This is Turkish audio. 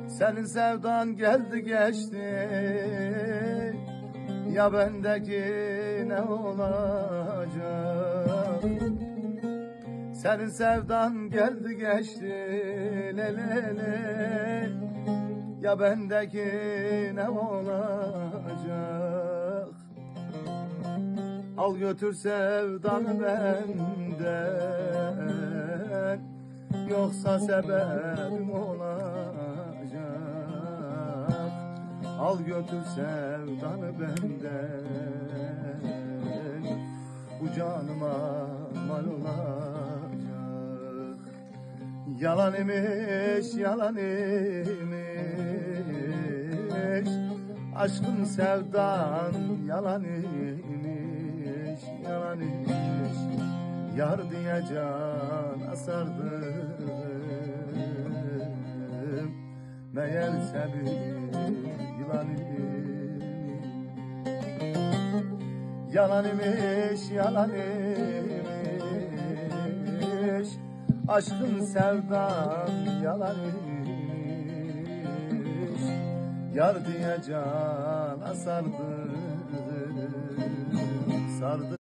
Senin sevdan geldi geçti, ya bendeki ne olacak? Senin sevdan geldi geçti, le le le, ya bendeki ne olacak? Al götür sevdanı benden, yoksa sebebim olacak. Al götür sevdanı benden, bu canıma mal olacak. Yalan imiş, yalan imiş, aşkın sevdan yalan imiş, yalan imiş. Yar diye cana sardım, meğerse bir yılan imiş. Yalan imiş, yalan imiş, aşkın sevdan yalan imiş. Yar diye cana sardım, sardım.